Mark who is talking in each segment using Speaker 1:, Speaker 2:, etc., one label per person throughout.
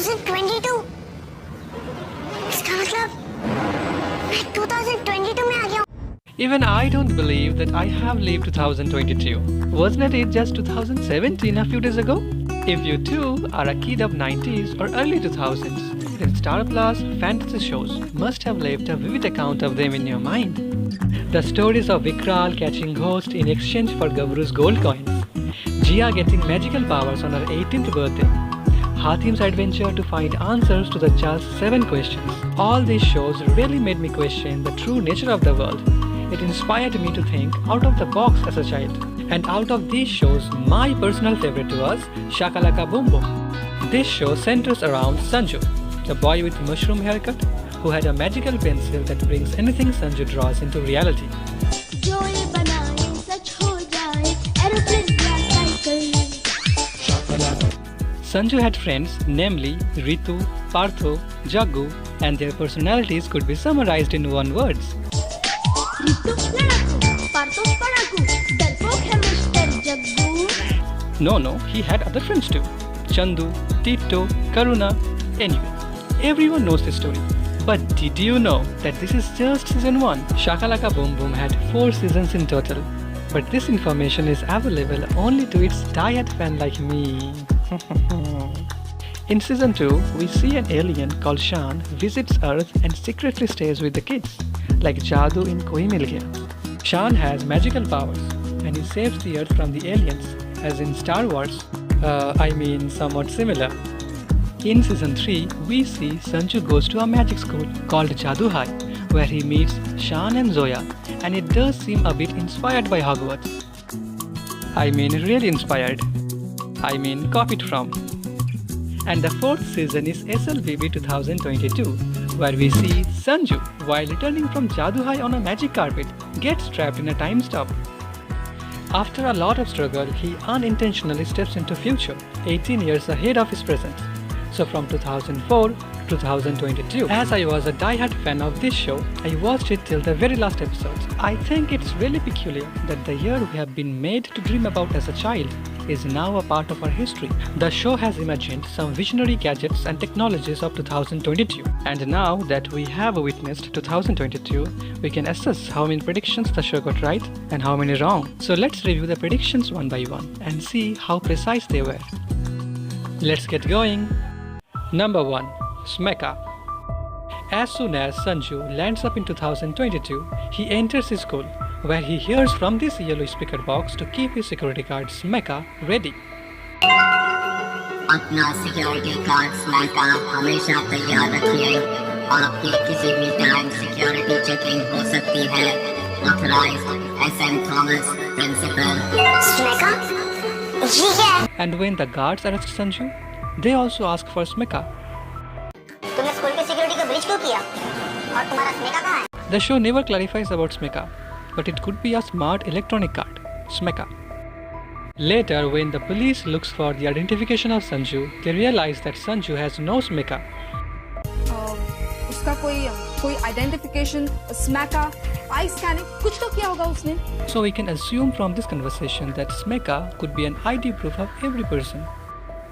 Speaker 1: 2022 इसका मतलब मैं 2022 में आ गया हूँ।
Speaker 2: Even I don't believe that I have lived 2022. Wasn't it just 2017 a few days ago? If you too are a kid of 90s or early 2000s, then Star Plus fantasy shows must have left a vivid account of them in your mind. The stories of Vikral catching ghosts in exchange for Gabru's gold coins, Jia getting magical powers on her 18th birthday, Hatim's adventure to find answers to the just 7 questions. All these shows really made me question the true nature of the world. It inspired me to think out of the box as a child. And out of these shows, my personal favorite was Shaka Laka Boom Boom. This show centers around Sanju, the boy with mushroom haircut who had a magical pencil that brings anything Sanju draws into reality. Sanju had friends, namely Ritu, Partho, Jaggu, and their personalities could be summarized in one word. No, he had other friends too. Chandu, Tito, Karuna, anyway. Everyone knows this story. But did you know that this is just season 1? Shaka Laka Boom Boom had 4 seasons in total. But this information is available only to its die-hard fan like me. In season 2, we see an alien called Shan visits Earth and secretly stays with the kids, like Jadoo in Koi Mil Gaya. Shan has magical powers and he saves the Earth from the aliens, as in Star Wars. Somewhat similar. In season 3, we see Sanju goes to a magic school called Jadoo High, where he meets Shan and Zoya, and it does seem a bit inspired by Hogwarts. Really inspired. Copied from. And the 4th season is SLBB 2022, where we see Sanju, while returning from Jadoo High on a magic carpet, gets trapped in a time stop. After a lot of struggle, he unintentionally steps into future, 18 years ahead of his present. So from 2004 to 2022. As I was a die-hard fan of this show, I watched it till the very last episodes. I think it's really peculiar that the year we have been made to dream about as a child is now a part of our history. The show has imagined some visionary gadgets and technologies of 2022. And now that we have witnessed 2022, we can assess how many predictions the show got right and how many wrong. So let's review the predictions one by one and see how precise they were. Let's get going. Number 1. Smeka. As soon as Sanju lands up in 2022, he enters his school, where he hears from this yellow speaker box to keep his security guard Smeka ready.
Speaker 3: अपना security guard स्मैका हमेशा तैयार रखिए। आपकी किसी भी time security checking हो सकती है। Authorized SM Thomas, Principal.
Speaker 1: स्मेका? ये क्या है?
Speaker 2: And when the guards arrest Sanju, they also ask for Smeka.
Speaker 1: तुमने स्कूल की सिक्योरिटी को ब्रीच क्यों किया? और तुम्हारा स्मेका कहाँ है?
Speaker 2: The show never clarifies about Smeka, but it could be a smart electronic card, Smeka. Later, when the police looks for the identification of Sanju, they realize that Sanju has no Smeka.
Speaker 4: उसका कोई identification, Smeka, eye scanning, कुछ तो किया होगा उसने.
Speaker 2: So we can assume from this conversation that Smeka could be an ID proof of every person.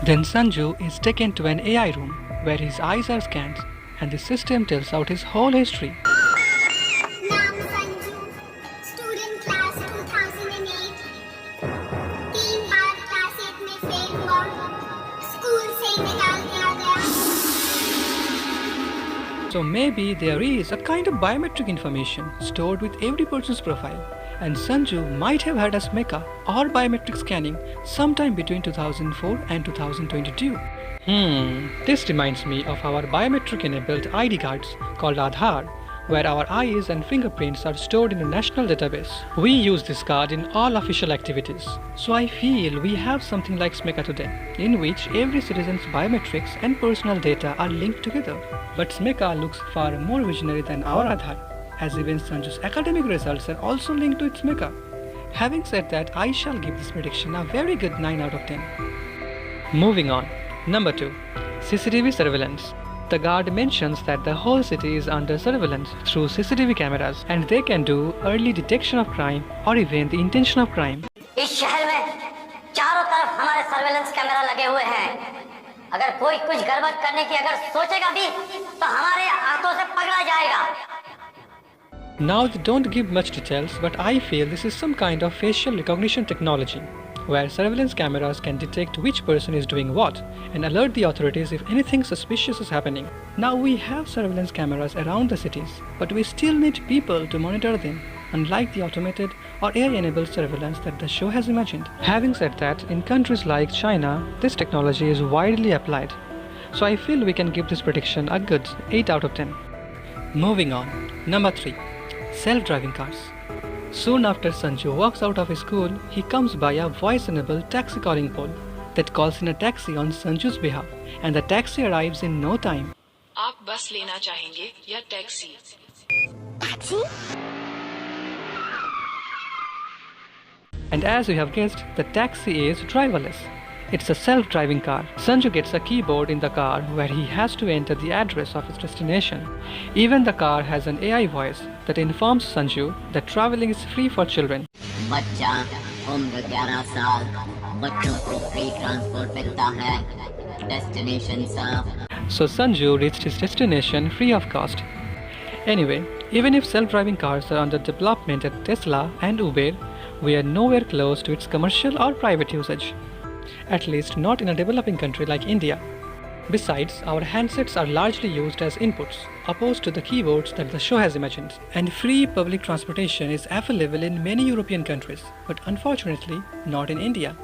Speaker 2: Then Sanju is taken to an AI room where his eyes are scanned and the system tells out his whole history.
Speaker 1: नाम Sanju, student class 2008, 3 बार class 8 में fail हुआ, school से निकाल दिया गया.
Speaker 2: So maybe there is a kind of biometric information stored with every person's profile, and Sanju might have had a Smeka or biometric scanning sometime between 2004 and 2022. This reminds me of our biometric enabled ID cards called Aadhaar, where our eyes and fingerprints are stored in a national database. We use this card in all official activities. So I feel we have something like Smeka today, in which every citizen's biometrics and personal data are linked together. But Smeka looks far more visionary than our Aadhaar, as even Sanju's academic results are also linked to its Smeka. Having said that, I shall give this prediction a very good 9 out of 10. Moving on. Number 2. CCTV surveillance. The guard mentions that the whole city is under surveillance through CCTV cameras and they can do early detection of crime or even the intention of crime.
Speaker 5: इस शहर में चारों तरफ हमारे surveillance camera लगे हुए हैं।
Speaker 3: अगर कोई कुछ गड़बड़ करने की अगर सोचेगा भी तो हमारे हाथों से पकड़ा जाएगा।
Speaker 2: Now they don't give much details, but I feel this is some kind of facial recognition technology, where surveillance cameras can detect which person is doing what and alert the authorities if anything suspicious is happening. Now we have surveillance cameras around the cities, but we still need people to monitor them, unlike the automated or AI-enabled surveillance that the show has imagined. Having said that, in countries like China, this technology is widely applied, so I feel we can give this prediction a good 8 out of 10. Moving on, number 3. Self-driving cars. Soon after Sanju walks out of his school, he comes by a voice-enabled taxi calling pole that calls in a taxi on Sanju's behalf, and the taxi arrives in no time.
Speaker 5: आप बस लेना चाहेंगे या taxi?
Speaker 2: And as you have guessed, the taxi is driverless. It's a self-driving car. Sanju gets a keyboard in the car where he has to enter the address of his destination. Even the car has an AI voice that informs Sanju that traveling is free for children.
Speaker 3: बच्चा उम्र 11 साल, बच्चों को free transport मिलता है, destination Surf.
Speaker 2: So Sanju reached his destination free of cost. Anyway, even if self-driving cars are under development at Tesla and Uber, we are nowhere close to its commercial or private usage. At least not in a developing country like India. Besides, our handsets are largely used as inputs, opposed to the keyboards that the show has imagined. And free public transportation is available in many European countries, but unfortunately not in India.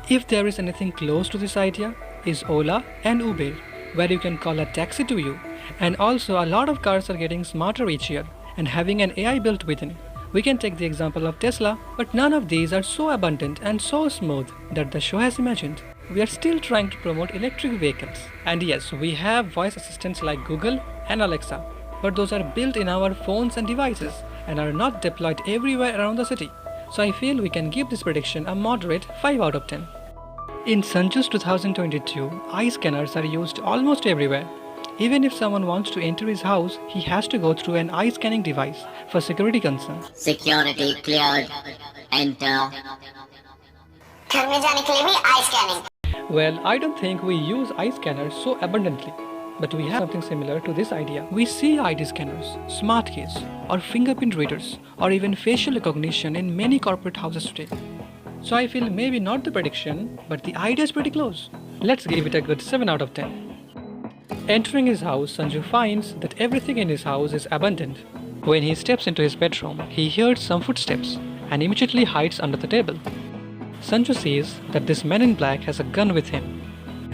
Speaker 2: If there is anything close to this idea, is Ola and Uber, where you can call a taxi to you. And also a lot of cars are getting smarter each year and having an AI built within. We can take the example of Tesla, but none of these are so abundant and so smooth that the show has imagined. We are still trying to promote electric vehicles. And yes, we have voice assistants like Google and Alexa, but those are built in our phones and devices and are not deployed everywhere around the city. So I feel we can give this prediction a moderate 5 out of 10. In Sanju's 2022, eye scanners are used almost everywhere. Even if someone wants to enter his house, he has to go through an eye scanning device for security concerns.
Speaker 3: Security cleared. Enter.
Speaker 1: घर में जाने के लिए भी आई scanning.
Speaker 2: Well, I don't think we use eye scanners so abundantly, but we have something similar to this idea. We see ID scanners, smart keys, or fingerprint readers, or even facial recognition in many corporate houses today. So I feel maybe not the prediction, but the idea is pretty close. Let's give it a good 7 out of 10. Entering his house, Sanju finds that everything in his house is abandoned. When he steps into his bedroom, he hears some footsteps and immediately hides under the table. Sanju sees that this man in black has a gun with him,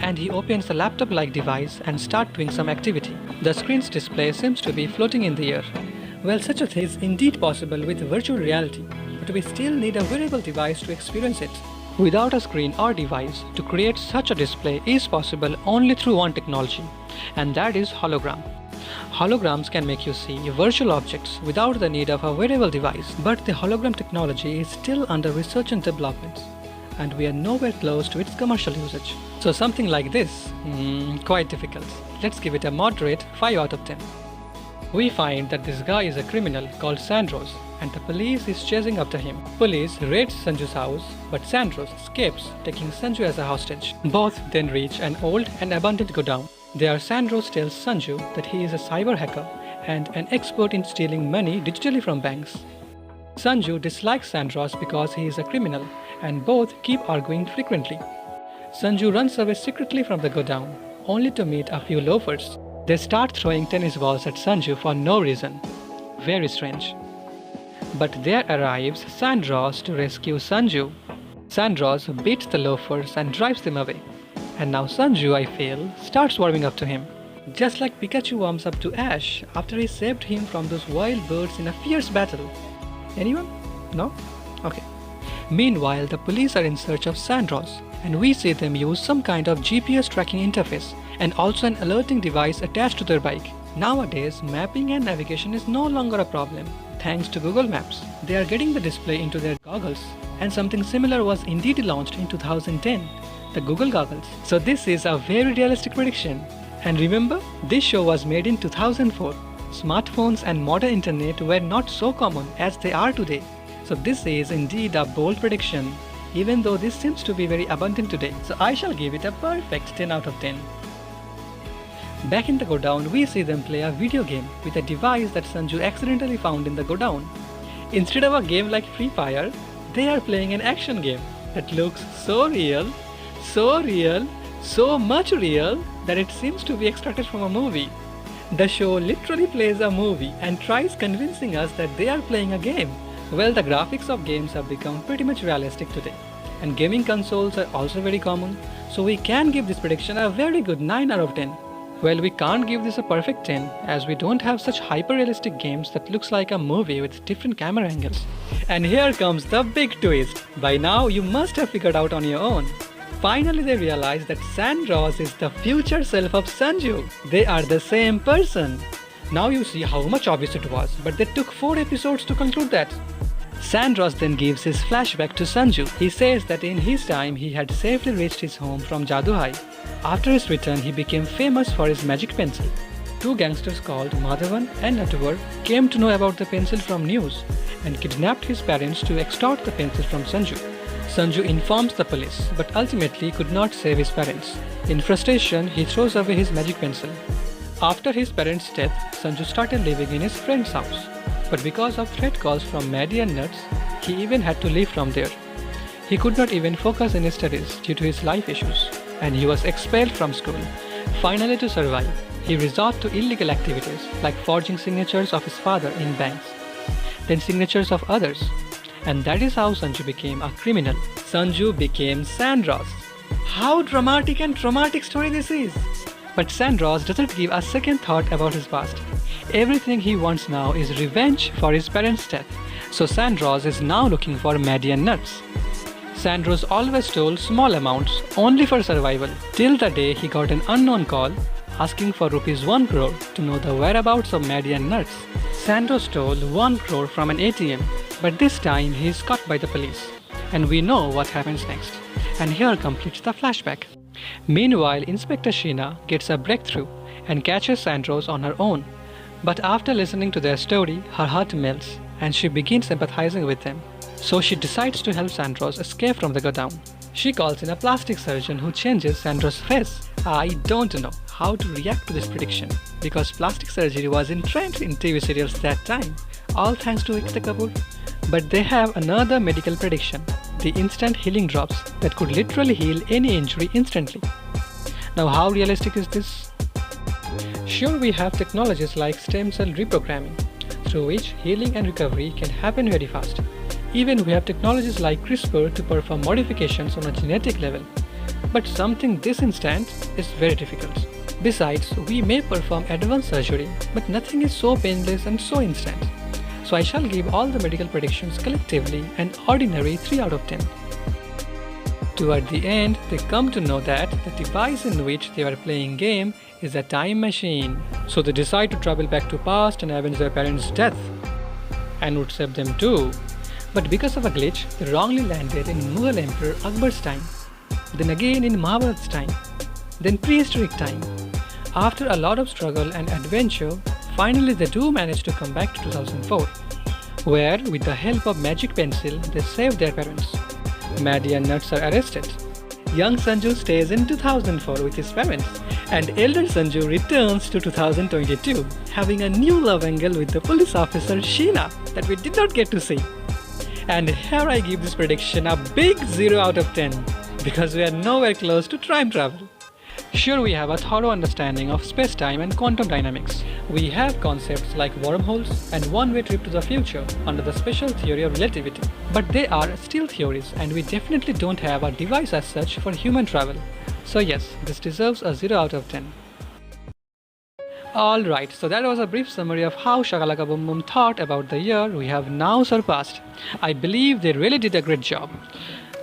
Speaker 2: and he opens the laptop-like device and starts doing some activity. The screen's display seems to be floating in the air. Well, such a thing is indeed possible with virtual reality, but we still need a wearable device to experience it. Without a screen or device, to create such a display is possible only through one technology, and that is hologram. Holograms can make you see virtual objects without the need of a wearable device, but the hologram technology is still under research and development, and we are nowhere close to its commercial usage. So something like this, quite difficult. Let's give it a moderate 5 out of 10. We find that this guy is a criminal called Sandros, and the police is chasing after him. Police raids Sanju's house, but Sandros escapes, taking Sanju as a hostage. Both then reach an old and abandoned godown. There, Sandros tells Sanju that he is a cyber hacker and an expert in stealing money digitally from banks. Sanju dislikes Sandros because he is a criminal, and both keep arguing frequently. Sanju runs away secretly from the godown, only to meet a few loafers. They start throwing tennis balls at Sanju for no reason. Very strange. But there arrives Sandros to rescue Sanju. Sandros beats the loafers and drives them away. And now Sanju, I feel, starts warming up to him. Just like Pikachu warms up to Ash after he saved him from those wild birds in a fierce battle. Anyone? No? Okay. Meanwhile, the police are in search of Sandros, and we see them use some kind of GPS tracking interface and also an alerting device attached to their bike. Nowadays, mapping and navigation is no longer a problem, thanks to Google Maps. They are getting the display into their goggles, and something similar was indeed launched in 2010, the Google goggles. So this is a very realistic prediction. And remember, this show was made in 2004. Smartphones and modern internet were not so common as they are today. So this is indeed a bold prediction. even though this seems to be very abundant today. So I shall give it a perfect 10 out of 10. Back in the godown, we see them play a video game with a device that Sanju accidentally found in the godown. Instead of a game like Free Fire, they are playing an action game that looks so real, so much real that it seems to be extracted from a movie. The show literally plays a movie and tries convincing us that they are playing a game. Well, the graphics of games have become pretty much realistic today, and gaming consoles are also very common, so we can give this prediction a very good 9 out of 10. Well, we can't give this a perfect 10 as we don't have such hyper-realistic games that looks like a movie with different camera angles. And here comes the big twist. By now, you must have figured out on your own. Finally, they realize that Sandros is the future self of Sanju. They are the same person. Now you see how much obvious it was, but they took 4 episodes to conclude that. Sandros then gives his flashback to Sanju. He says that in his time he had safely reached his home from Jaduhai. After his return, he became famous for his magic pencil. 2 gangsters called Madhavan and Nattuvar came to know about the pencil from news and kidnapped his parents to extort the pencil from Sanju. Sanju informs the police, but ultimately could not save his parents. In frustration, he throws away his magic pencil. After his parents' death, Sanju started living in his friend's house. But because of threat calls from Maddie and Nuts, he even had to leave from there. He could not even focus in his studies due to his life issues, and he was expelled from school. Finally, to survive, he resorted to illegal activities like forging signatures of his father in banks, then signatures of others. And that is how Sanju became a criminal. Sanju became Sandros. How dramatic and traumatic story this is! But Sandros doesn't give a second thought about his past. Everything he wants now is revenge for his parents' death. So Sandros is now looking for Maddie and Nuts. Sandros always stole small amounts only for survival, till the day he got an unknown call asking for rupees 1 crore to know the whereabouts of Maddie and Nuts. Sandros stole 1 crore from an ATM, but this time he is caught by the police. And we know what happens next. And here completes the flashback. Meanwhile, Inspector Sheena gets a breakthrough and catches Sandros on her own. But after listening to their story, her heart melts and she begins sympathizing with them. So she decides to help Sandros escape from the godown. She calls in a plastic surgeon who changes Sandros' face. I don't know how to react to this prediction because plastic surgery was in trend in TV serials that time, all thanks to Ekta Kapoor. But they have another medical prediction, the instant healing drops that could literally heal any injury instantly. Now how realistic is this? Sure, we have technologies like stem cell reprogramming, through which healing and recovery can happen very fast. Even we have technologies like CRISPR to perform modifications on a genetic level. But something this instant is very difficult. Besides, we may perform advanced surgery, but nothing is so painless and so instant. So I shall give all the medical predictions collectively an ordinary 3 out of 10. Toward the end, they come to know that the device in which they were playing game is a time machine. So they decide to travel back to past and avenge their parents' death. And would save them too. But because of a glitch, they wrongly landed in Mughal Emperor Akbar's time. Then again in Mahabharat's time. Then prehistoric time. After a lot of struggle and adventure, finally they do manage to come back to 2004, where with the help of magic pencil they save their parents. Maddie and Nuts are arrested. Young Sanju stays in 2004 with his parents, and elder Sanju returns to 2022, having a new love angle with the police officer Sheena that we did not get to see. And here I give this prediction a big 0 out of 10, because we are nowhere close to time travel. Sure, we have a thorough understanding of space-time and quantum dynamics. We have concepts like wormholes and one-way trip to the future under the special theory of relativity. But they are still theories and we definitely don't have a device as such for human travel. So yes, this deserves a 0 out of 10. Alright, so that was a brief summary of how Shaka Laka Boom Boom thought about the year we have now surpassed. I believe they really did a great job.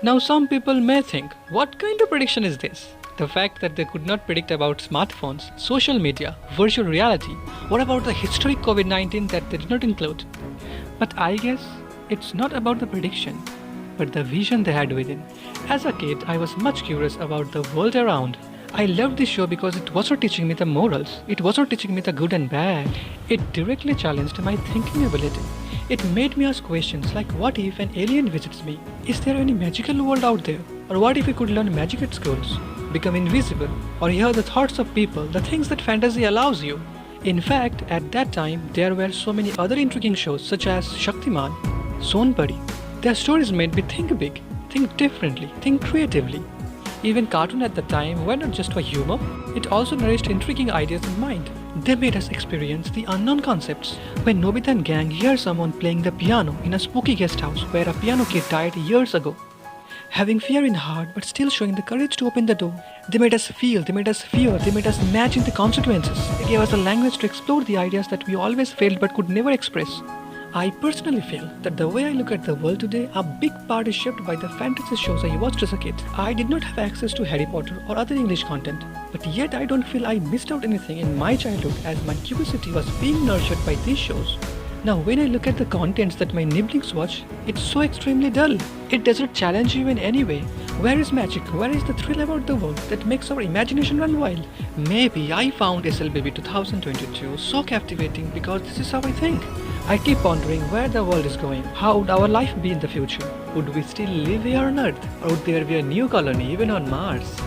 Speaker 2: Now some people may think, what kind of prediction is this? The fact that they could not predict about smartphones, social media, virtual reality, what about the historic COVID-19 that they did not include? But I guess it's not about the prediction, but the vision they had within. As a kid, I was much curious about the world around. I loved this show because it wasn't teaching me the morals. It wasn't teaching me the good and bad. It directly challenged my thinking ability. It made me ask questions like, what if an alien visits me? Is there any magical world out there? Or what if we could learn magic at schools, become invisible, or hear the thoughts of people, the things that fantasy allows you? In fact, at that time, there were so many other intriguing shows such as Shaktiman, Sonpari. Their stories made me think big, think differently, think creatively. Even cartoons at the time were not just for humor, it also nourished intriguing ideas in mind. They made us experience the unknown concepts. When Nobita and gang hear someone playing the piano in a spooky guest house where a piano kid died years ago, having fear in heart but still showing the courage to open the door. They made us feel, they made us fear, they made us imagine the consequences. They gave us a language to explore the ideas that we always felt but could never express. I personally feel that the way I look at the world today, a big part is shaped by the fantasy shows I watched as a kid. I did not have access to Harry Potter or other English content, but yet I don't feel I missed out anything in my childhood as my curiosity was being nurtured by these shows. Now when I look at the contents that my nibblings watch, it's so extremely dull. It doesn't challenge you in any way. Where is magic? Where is the thrill about the world that makes our imagination run wild? Maybe I found SLBB 2022 so captivating because this is how I think. I keep pondering where the world is going. How would our life be in the future? Would we still live here on Earth? Or would there be a new colony even on Mars?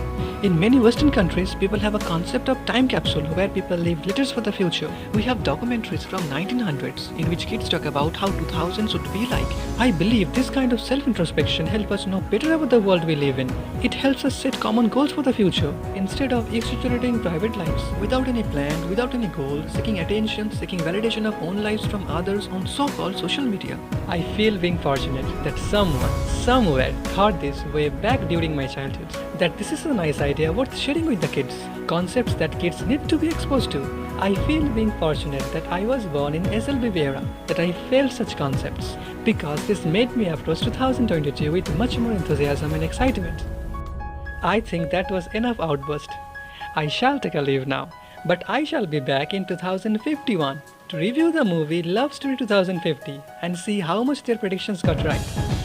Speaker 2: In many Western countries, people have a concept of time capsule where people leave letters for the future. We have documentaries from 1900s in which kids talk about how 2000s would be like. I believe this kind of self-introspection helps us know better about the world we live in. It helps us set common goals for the future instead of exaggerating private lives without any plan, without any goal, seeking attention, seeking validation of own lives from others on so-called social media. I feel being fortunate that someone, somewhere thought this way back during my childhood, that this is a nice idea worth sharing with the kids, concepts that kids need to be exposed to. I feel being fortunate that I was born in SLBB era, that I felt such concepts, because this made me approach 2022 with much more enthusiasm and excitement. I think that was enough outburst. I shall take a leave now, but I shall be back in 2051 to review the movie Love Story 2050 and see how much their predictions got right.